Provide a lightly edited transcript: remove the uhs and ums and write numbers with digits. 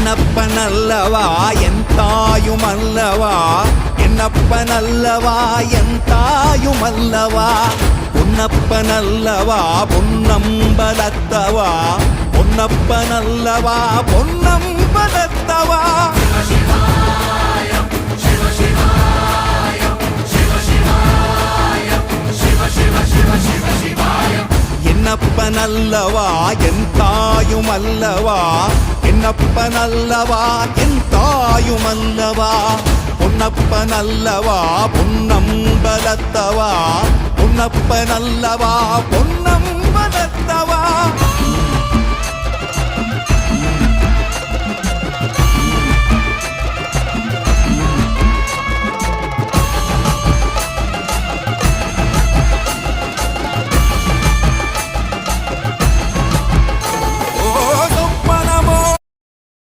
என்னப்பனல்லவா என் தாயுமல்லவா, என்னப்பனல்லவா என் தாயுமல்லவா, பொன்னப்பனல்லவா பொன்னம்பலத்தவா, பொன்னப்பனல்லவா பொன்னம்பலத்தவா. என்னப்பனல்லவா என் தாயுமல்லவா, என்னப்பனல்லவா என் தாயுமல்லவா, பொன்னப்பனல்லவா பொன்னம்பலத்தவா, பொன்னப்பனல்லவா பொன்னம்பலத்தவா.